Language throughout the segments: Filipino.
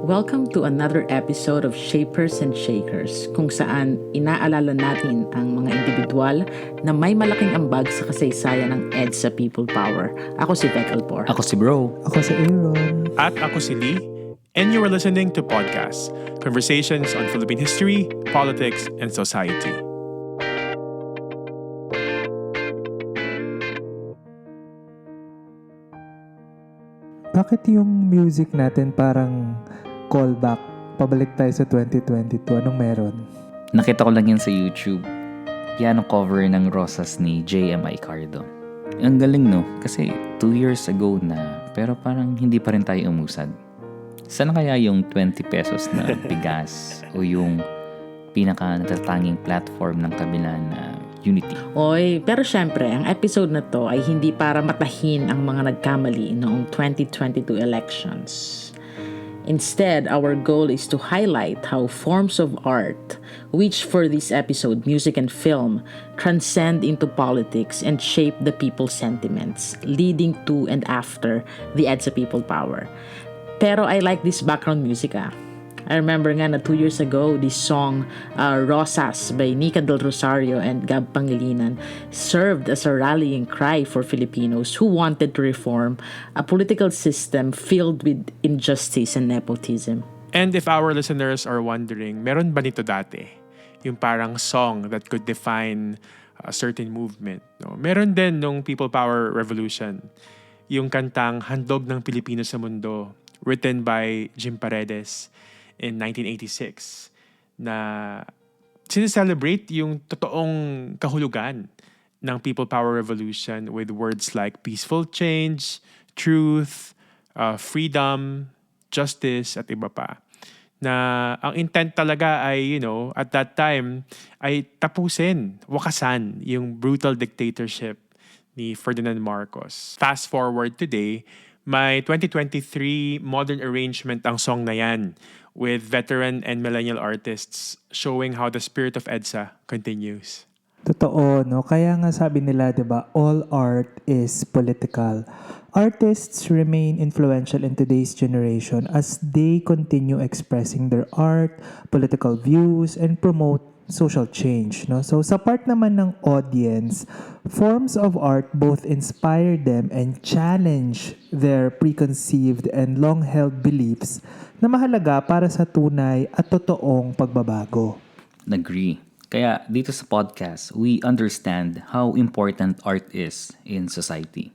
Welcome to another episode of Shapers and Shakers, kung saan inaalala natin ang mga individual na may malaking ambag sa kasaysayan ng EDSA People Power. Ako si Beck Alpor. Ako si Bro. Ako si Aaron. At ako si Lee. And you are listening to Podcasts, conversations on Philippine history, politics, and society. Bakit yung music natin parang callback? Pabalik tayo sa 2022. Anong meron? Nakita ko lang yan sa YouTube. Piano cover ng Rosas ni J.M. Icardo. Ang galing no? Kasi 2 years ago na, pero parang hindi pa rin tayo umusad. Sana kaya yung 20 pesos na bigas o yung pinaka natatanging platform ng kabila na Unity? Oy, pero syempre, ang episode na to ay hindi para matahin ang mga nagkamali noong 2022 elections. Instead, our goal is to highlight how forms of art, which for this episode, music and film, transcend into politics and shape the people's sentiments, leading to and after the EDSA People Power. Pero I like this background music I remember nga na 2 years ago, this song, Rosas by Nika Del Rosario and Gab Pangilinan served as a rallying cry for Filipinos who wanted to reform a political system filled with injustice and nepotism. And if our listeners are wondering, meron ba nito dati? Yung parang song that could define a certain movement. No? Meron din nung People Power Revolution. Yung kantang Handog ng Pilipino sa Mundo, written by Jim Paredes in 1986, na sineselebrate yung totoong kahulugan ng People Power Revolution with words like peaceful change, truth, freedom, justice, at iba pa. Na ang intent talaga ay, at that time, ay tapusin, wakasan yung brutal dictatorship ni Ferdinand Marcos. Fast forward today, may 2023 modern arrangement ang song na yan, with veteran and millennial artists showing how the spirit of EDSA continues. Totoo, no? Kaya nga sabi nila, di ba, all art is political. Artists remain influential in today's generation as they continue expressing their art, political views, and promote social change, no? So sa part naman ng audience, forms of art both inspire them and challenge their preconceived and long-held beliefs na mahalaga para sa tunay at totoong pagbabago. Agree. Kaya dito sa podcast, we understand how important art is in society.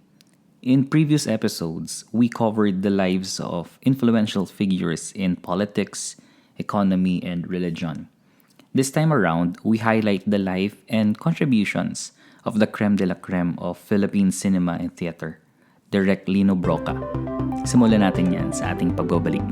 In previous episodes, we covered the lives of influential figures in politics, economy, and religion. This time around, we highlight the life and contributions of the creme de la creme of Philippine cinema and theater, Direct Lino Brocka. Simulan natin yan sa ating pagbabalik.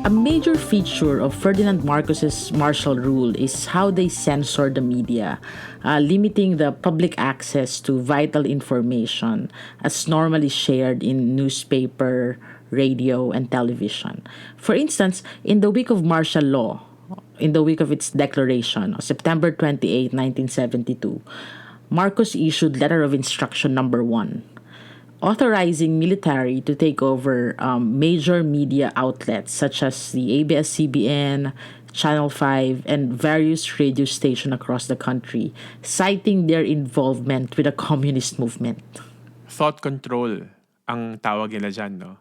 A major feature of Ferdinand Marcos's martial rule is how they censor the media, limiting the public access to vital information as normally shared in newspaper, radio, and television. For instance, in the week of martial law, in the week of its declaration, on September 28, 1972, Marcos issued Letter of Instruction Number 1, authorizing military to take over major media outlets such as the ABS-CBN, Channel 5, and various radio stations across the country, citing their involvement with the communist movement. Thought control ang tawag nila dyan, no?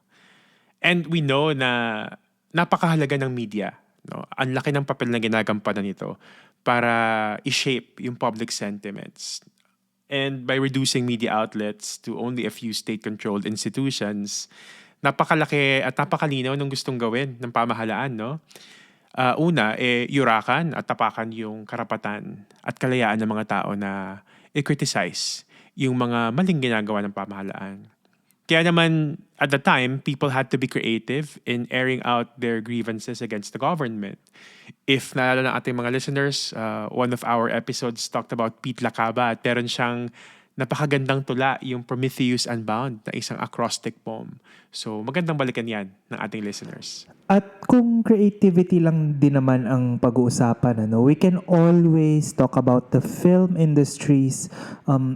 And we know na napakahalaga ng media, no? Ang laki ng papel na ginagampanan nito para i-shape yung public sentiments. And by reducing media outlets to only a few state-controlled institutions, napakalaki at napakalinaw ng gustong gawin ng pamahalaan, no? Una, yurakan at tapakan yung karapatan at kalayaan ng mga tao na i-criticize yung mga maling ginagawa ng pamahalaan. Kaya naman, at the time, people had to be creative in airing out their grievances against the government. If naalala ng ating mga listeners, one of our episodes talked about Pete Lacaba at meron siyang Napakagandang tula yung Prometheus Unbound na isang acrostic poem. So magandang balikan yan ng ating listeners. At kung creativity lang din naman ang pag-uusapan, we can always talk about the film industry's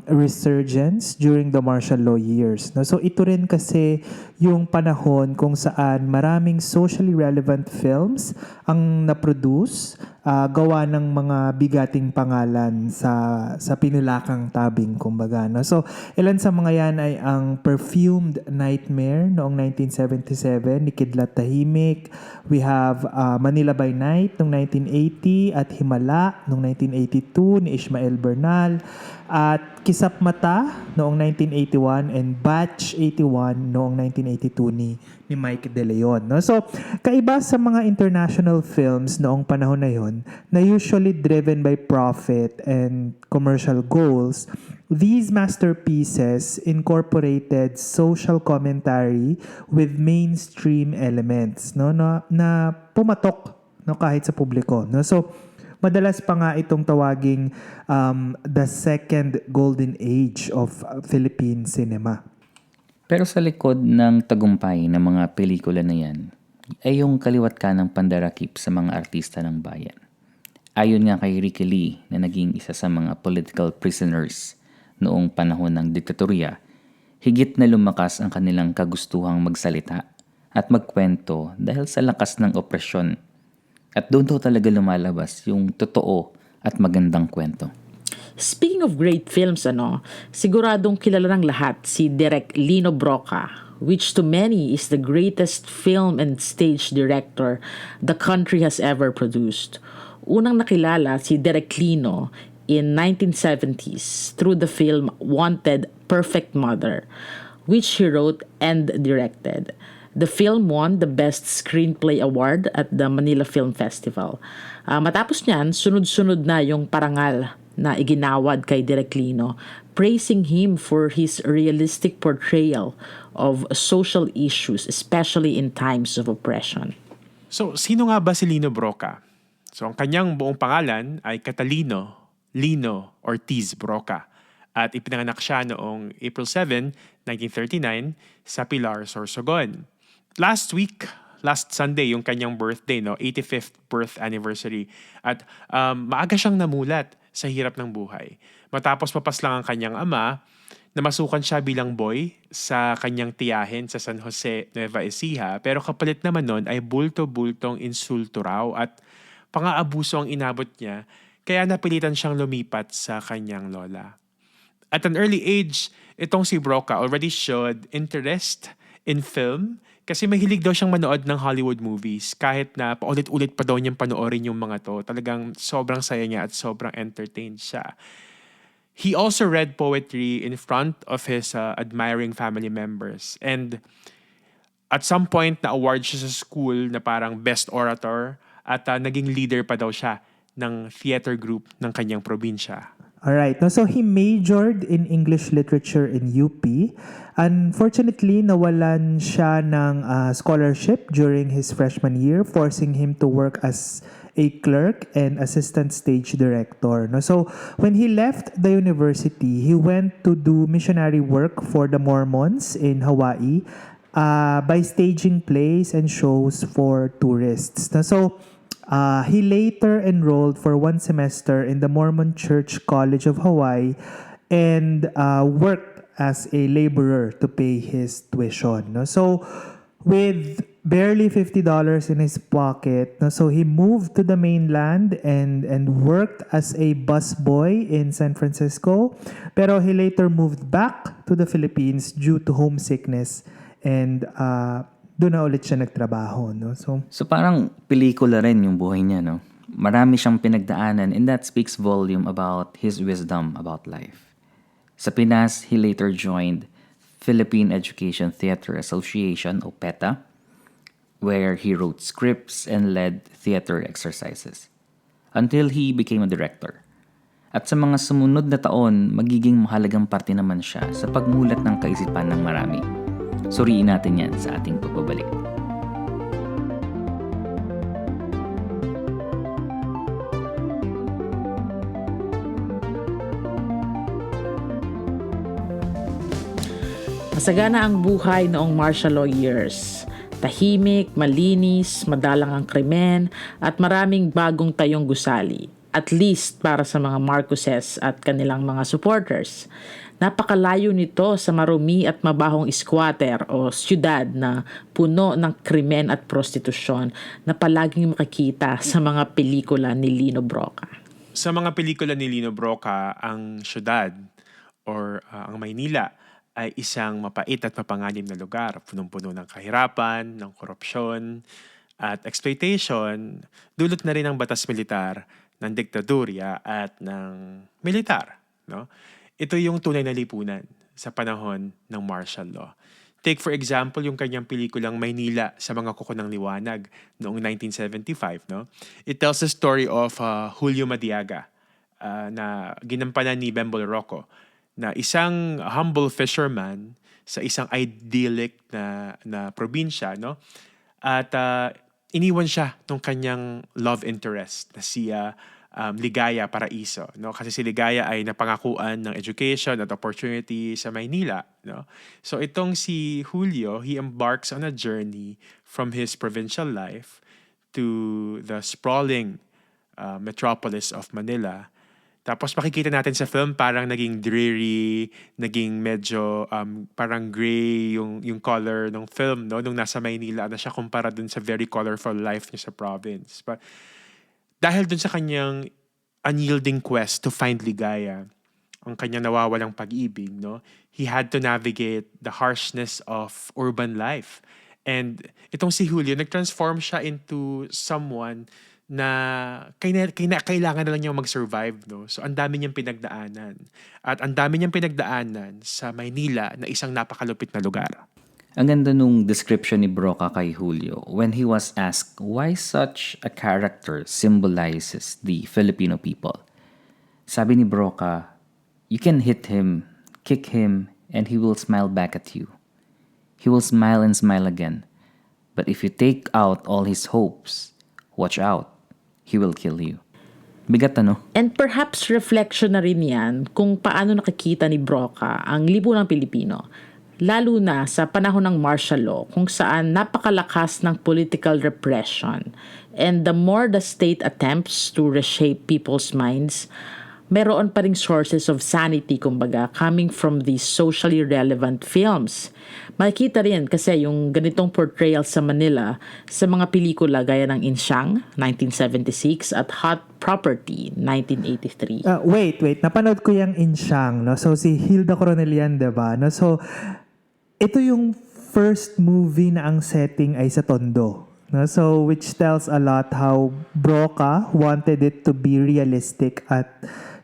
resurgence during the martial law years. No? So ito rin kasi yung panahon kung saan maraming socially relevant films ang na-produce, gawa ng mga bigating pangalan sa pinulakang tabing, kumbaga. No? So ilan sa mga yan ay ang Perfumed Nightmare noong 1977 ni Kidlat Tahimik. We have Manila by Night noong 1980 at Himala noong 1982 ni Ishmael Bernal at Kisap Mata noong 1981 and Batch 81 noong 1982 ni Mike De Leon. No? So, kaiba sa mga international films noong panahon na yon na usually driven by profit and commercial goals, these masterpieces incorporated social commentary with mainstream elements, no, na pumatok, no, kahit sa publiko. No? So, madalas pa nga itong tawaging the second golden age of Philippine cinema. Pero sa likod ng tagumpay ng mga pelikula na yan, ay yung kaliwat ka ng pandarakip sa mga artista ng bayan. Ayon nga kay Ricky Lee na naging isa sa mga political prisoners noong panahon ng diktatorya, higit na lumakas ang kanilang kagustuhang magsalita at magkwento dahil sa lakas ng opresyon. At doon daw talaga lumalabas yung totoo at magandang kwento. Speaking of great films, siguradong kilala ng lahat si Direk Lino Brocka, which to many is the greatest film and stage director the country has ever produced. Unang nakilala si Direk Lino in 1970s through the film Wanted Perfect Mother, which he wrote and directed. The film won the Best Screenplay Award at the Manila Film Festival. Matapos niyan, sunod-sunod na yung parangal na iginawad kay Direk Lino, praising him for his realistic portrayal of social issues, especially in times of oppression. So, sino nga ba si Lino Brocka? So, ang kanyang buong pangalan ay Catalino Lino Ortiz Brocka at ipinanganak siya noong April 7, 1939 sa Pilar, Sorsogon. Last Sunday, yung kanyang birthday, 85th birth anniversary. At maaga siyang namulat sa hirap ng buhay. Matapos mapaslang ang kanyang ama, namasukan siya bilang boy sa kanyang tiyahin sa San Jose, Nueva Ecija. Pero kapalit naman nun ay bulto-bultong insulto raw at pang-aabuso ang inabot niya. Kaya napilitan siyang lumipat sa kanyang lola. At an early age, itong si Brocka already showed interest in film kasi mahilig daw siyang manood ng Hollywood movies kahit na paulit-ulit pa daw niyang panoorin yung mga to. Talagang sobrang saya niya at sobrang entertained siya. He also read poetry in front of his admiring family members. And at some point, na-award siya sa school na parang best orator at naging leader pa daw siya ng theater group ng kanyang probinsya. Alright, no, so he majored in English literature in UP. Unfortunately, nawalan siya ng scholarship during his freshman year, forcing him to work as a clerk and assistant stage director. No? So when he left the university, he went to do missionary work for the Mormons in Hawaii by staging plays and shows for tourists. No? So he later enrolled for one semester in the Mormon Church College of Hawaii and worked as a laborer to pay his tuition. No? So, with barely $50 in his pocket, no? So he moved to the mainland and worked as a busboy in San Francisco. Pero he later moved back to the Philippines due to homesickness and doon na ulit siya nagtrabaho, no? So parang pelikula rin yung buhay niya, no? Marami siyang pinagdaanan and that speaks volume about his wisdom about life. Sa Pinas, he later joined Philippine Education Theater Association o PETA, where he wrote scripts and led theater exercises until he became a director. At sa mga sumunod na taon, magiging mahalagang parte naman siya sa pagmulat ng kaisipan ng marami. Suriin natin yan sa ating pagbabalik. Masagana ang buhay noong martial law years. Tahimik, malinis, madalang ang krimen, at maraming bagong tayong gusali. At least para sa mga Marcoses at kanilang mga supporters. Napakalayo nito sa marumi at mabahong squatter o syudad na puno ng krimen at prostitusyon na palaging makikita sa mga pelikula ni Lino Brocka. Sa mga pelikula ni Lino Brocka, ang syudad or ang Maynila ay isang mapait at mapanganib na lugar, punong-puno ng kahirapan, ng korupsyon, at exploitation, dulot na rin ng batas militar, ng diktadurya at ng militar. No? Ito yung tunay na lipunan sa panahon ng martial law. Take for example yung kanyang pelikulang Maynila sa Mga Kuko ng Liwanag noong 1975. No? It tells the story of Julio Madiaga na ginampanan ni Bembol Rocco, na isang humble fisherman sa isang idyllic na probinsya, no? At iniwan siya ng kanyang love interest na si Ligaya Paraiso, no? Kasi si Ligaya ay napangakuan ng education at opportunity sa Maynila, no? So itong si Julio, he embarks on a journey from his provincial life to the sprawling metropolis of Manila. Tapos makikita natin sa film parang naging dreary, naging medyo parang gray yung color ng film, no? Nung nasa Maynila na siya kumpara dun sa very colorful life niya sa province. But dahil dun sa kanyang unyielding quest to find ligaya, ang kanyang nawawalang pag-ibig, no? He had to navigate the harshness of urban life. And itong si Julio, nag-transform siya into someone na kailangan na lang niyang mag-survive, no? So, ang dami niyang pinagdaanan. At ang dami niyang pinagdaanan sa Maynila na isang napakalupit na lugar. Ang ganda nung description ni Brocka kay Julio when he was asked why such a character symbolizes the Filipino people. Sabi ni Brocka, you can hit him, kick him, and he will smile back at you. He will smile and smile again. But if you take out all his hopes, watch out. He will kill you. Bigat ano? And perhaps reflection na rin yan kung paano nakikita ni Brocka ang lipunang Pilipino. Lalo na sa panahon ng martial law kung saan napakalakas ng political repression. And the more the state attempts to reshape people's minds, meron pa ring sources of sanity, kumbaga, coming from these socially relevant films. Makikita rin kasi yung ganitong portrayal sa Manila sa mga pelikula gaya ng Insiang, 1976, at Hot Property, 1983. Wait. Napanood ko yung Insiang, no? So, si Hilda Coronel yan, diba? No? So, ito yung first movie na ang setting ay sa Tondo. No? So, which tells a lot how Brocka wanted it to be realistic at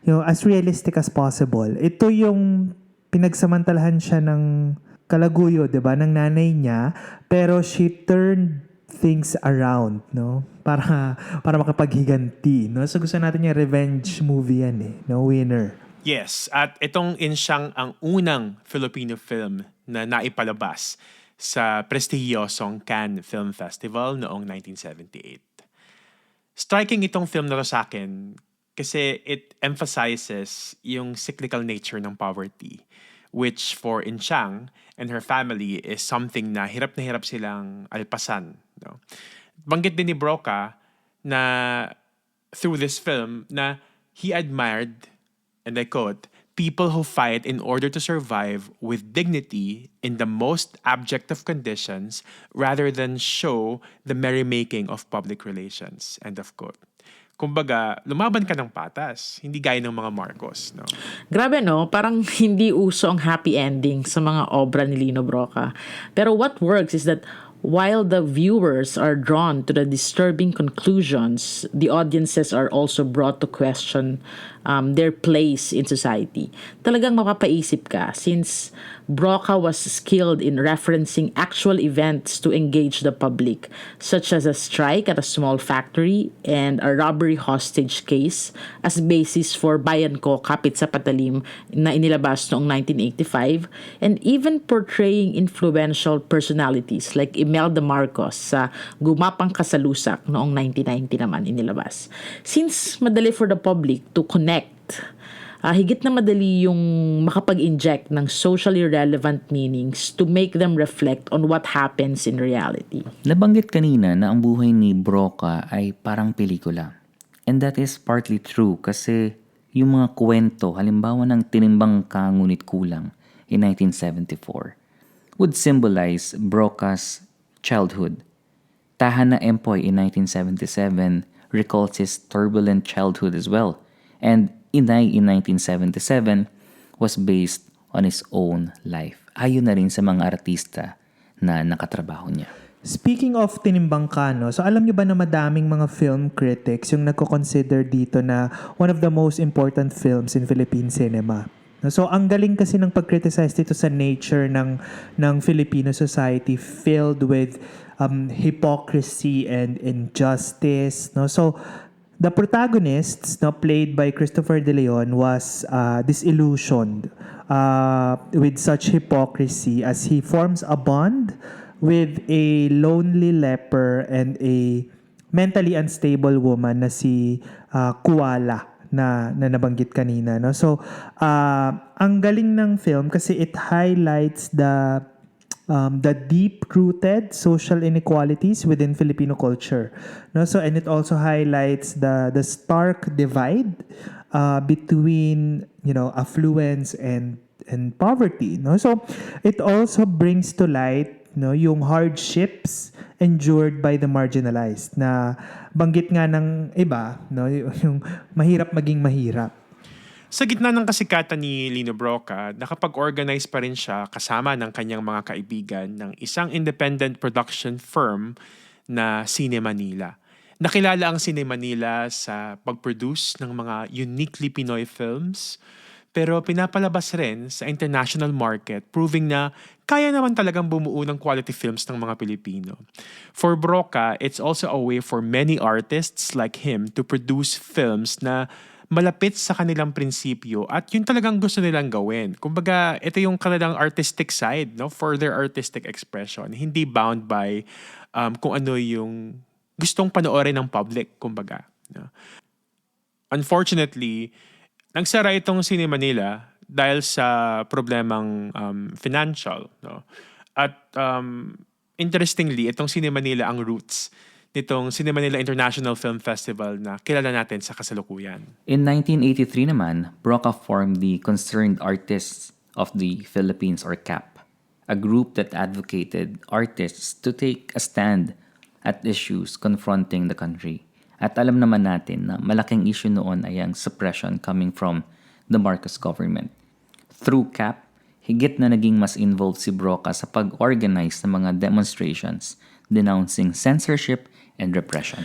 as realistic as possible. Ito yung pinagsamantalahan siya ng kalaguyo, 'di ba, ng nanay niya, pero she turned things around, no? Para makapaghiganti, no? So gusto natin yung revenge movie yan no, winner. Yes, at itong Insiang ang unang Filipino film na naipalabas sa prestihiyosong Cannes Film Festival noong 1978. Striking itong film na to sa akin kasi it emphasizes yung cyclical nature ng poverty, which for Insiang and her family is something na hirap silang alpasan. No? Banggit din ni Brocka na through this film na he admired, and I quote, people who fight in order to survive with dignity in the most abject of conditions rather than show the merrymaking of public relations. End of quote. Kumbaga, lumaban ka ng patas, hindi gaya ng mga Marcos, no? Grabe, no? Parang hindi uso ang happy ending sa mga obra ni Lino Brocka. Pero what works is that while the viewers are drawn to the disturbing conclusions, the audiences are also brought to question their place in society. Talagang mapapaisip ka since Brocka was skilled in referencing actual events to engage the public, such as a strike at a small factory and a robbery hostage case as basis for Bayan Ko, Kapit sa Patalim na inilabas noong 1985, and even portraying influential personalities like Imelda Marcos sa Gumapang Kasalusak noong 1990 naman inilabas. Since madali for the public to connect Higit na madali yung makapag-inject ng socially relevant meanings to make them reflect on what happens in reality. Nabanggit kanina na ang buhay ni Brocka ay parang pelikula. And that is partly true kasi yung mga kwento, halimbawa ng Tinimbang Ka Ngunit Kulang in 1974, would symbolize Brocka's childhood. Tahan na Empoy in 1977 recalls his turbulent childhood as well. And Inay in 1977 was based on his own life. Ayon na rin sa mga artista na nakatrabaho niya. Speaking of Tinimbang Ka, no, so alam niyo ba na madaming mga film critics yung nagko-consider dito na one of the most important films in Philippine cinema. So ang galing kasi ng pag-criticize dito sa nature ng Filipino society filled with hypocrisy and injustice, no. So the protagonist, no, played by Christopher De Leon, was disillusioned with such hypocrisy as he forms a bond with a lonely leper and a mentally unstable woman na si Kuwala na nabanggit kanina, no. So ang galing ng film kasi it highlights the deep-rooted social inequalities within Filipino culture, no. So and it also highlights the stark divide between, you know, affluence and poverty, no. So it also brings to light, no, yung hardships endured by the marginalized na banggit nga ng iba, no, yung mahirap maging mahirap. Sa gitna ng kasikatan ni Lino Brocka, nakapag-organize pa rin siya kasama ng kanyang mga kaibigan ng isang independent production firm na Cine Manila. Nakilala ang Cine Manila sa pag-produce ng mga uniquely Pinoy films, pero pinapalabas rin sa international market, proving na kaya naman talagang bumuo ng quality films ng mga Pilipino. For Brocka, it's also a way for many artists like him to produce films na malapit sa kanilang prinsipyo at yun talagang gusto nilang gawin. Kumbaga, ito yung kanilang artistic side, no, for their artistic expression. Hindi bound by kung ano yung gustong panoorin ng public, kumbaga. No? Unfortunately, nagsara itong Cine Manila dahil sa problemang financial. No? At interestingly, itong Cine Manila ang roots nitong Cine Manila International Film Festival na kilala natin sa kasalukuyan. In 1983 naman, Brocka formed the Concerned Artists of the Philippines or CAP, a group that advocated artists to take a stand at issues confronting the country. At alam naman natin na malaking issue noon ay ang suppression coming from the Marcos government. Through CAP, higit na naging mas involved si Brocka sa pag-organize ng mga demonstrations denouncing censorship and repression.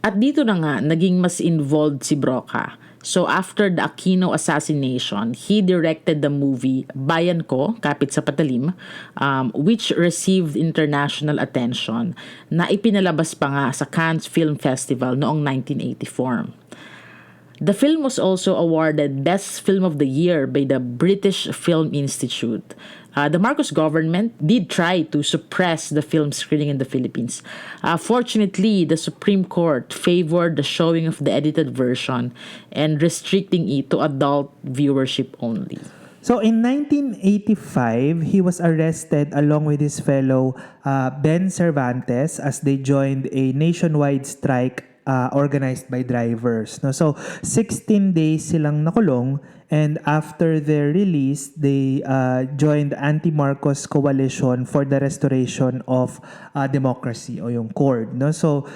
At dito na nga, naging mas involved si Brocka. So after the Aquino assassination, he directed the movie Bayan Ko, Kapit sa Patalim, which received international attention na ipinalabas pa nga sa Cannes Film Festival noong 1984. The film was also awarded Best Film of the Year by the British Film Institute. The Marcos government did try to suppress the film screening in the Philippines. Fortunately, the Supreme Court favored the showing of the edited version and restricting it to adult viewership only. So in 1985, he was arrested along with his fellow Ben Cervantes as they joined a nationwide strike organized by drivers. No? So 16 days silang nakulong, and after their release, they joined Anti-Marcos Coalition for the Restoration of Democracy o yung CORD. No? So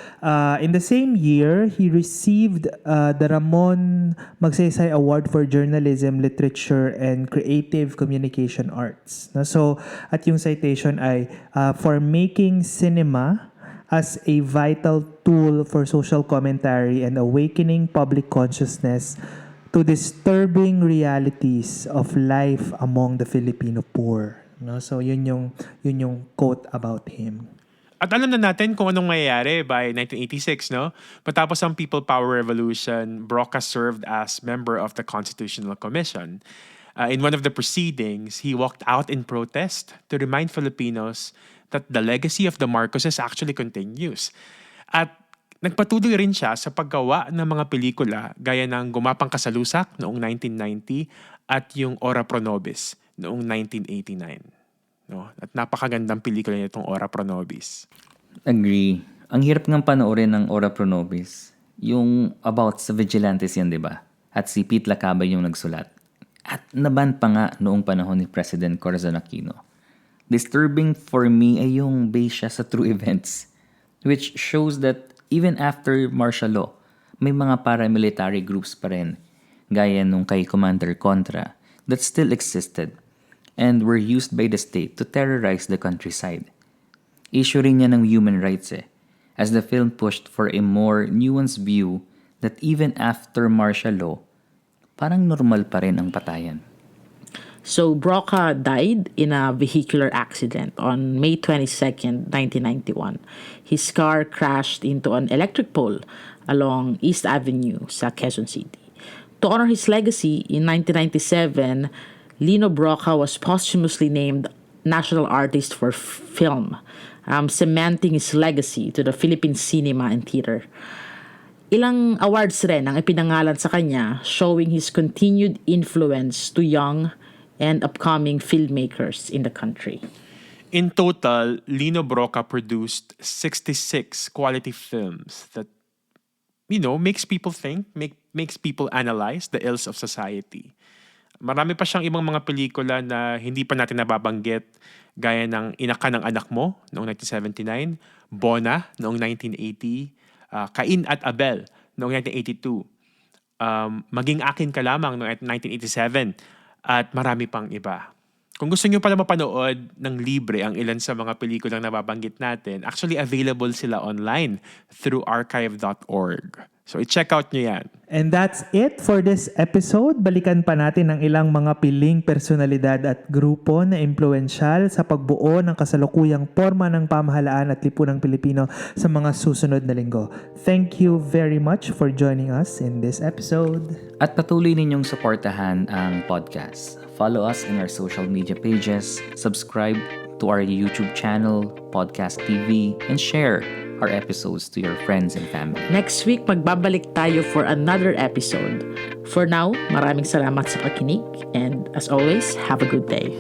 in the same year, he received the Ramon Magsaysay Award for Journalism, Literature, and Creative Communication Arts. No? So at yung citation ay for making cinema as a vital tool for social commentary and awakening public consciousness to disturbing realities of life among the Filipino poor. No? So yun yung quote about him. At alam na natin kung anong mayayari by 1986, no? Matapos ang People Power Revolution, Brocka served as member of the Constitutional Commission. In one of the proceedings, he walked out in protest to remind Filipinos that the legacy of the Marcoses actually continues. At Nagpatuloy rin siya sa paggawa ng mga pelikula gaya ng Gumapang Ka sa Lusak noong 1990 at yung Ora Pro Nobis noong 1989. No? At napakagandang pelikula niya itong Ora Pro Nobis. Agree. Ang hirap ng panoorin ng Ora Pro Nobis. Yung about sa vigilantes yan, di ba? At si Pete Lacaba yung nagsulat. At naban pa nga noong panahon ni President Corazon Aquino. Disturbing for me ay yung base siya sa true events, which shows that even after martial law, may mga paramilitary groups pa rin, gaya nung kay Commander Contra, that still existed and were used by the state to terrorize the countryside. Issue rin niya ng human rights as the film pushed for a more nuanced view that even after martial law, parang normal pa rin ang patayan. So, Brocka died in a vehicular accident on May 22nd, 1991. His car crashed into an electric pole along East Avenue sa Quezon City. To honor his legacy, in 1997, Lino Brocka was posthumously named National Artist for Film, cementing his legacy to the Philippine cinema and theater. Ilang awards rin ang ipinangalan sa kanya, showing his continued influence to young and upcoming filmmakers in the country. In total, Lino Brocka produced 66 quality films that, makes people think, makes people analyze the ills of society. Marami pa siyang ibang mga pelikula na hindi pa natin nababanggit, gaya ng Inaka ng Anak Mo noong 1979, Bona noong 1980, Cain at Abel noong 1982, Maging Akin Ka Lamang noong 1987, at marami pang iba. Kung gusto nyo pala mapanood ng libre ang ilan sa mga pelikulang nababanggit natin, actually available sila online through archive.org. So i-check out nyo yan. And that's it for this episode. Balikan pa natin ang ilang mga piling personalidad at grupo na impluensyal sa pagbuo ng kasalukuyang forma ng pamahalaan at lipunang Pilipino sa mga susunod na linggo. Thank you very much for joining us in this episode. At patuloy ninyong suportahan ang podcast. Follow us in our social media pages, subscribe to our YouTube channel, Podcast TV, and share our episodes to your friends and family. Next week, magbabalik tayo for another episode. For now, maraming salamat sa pakinig, and as always, have a good day.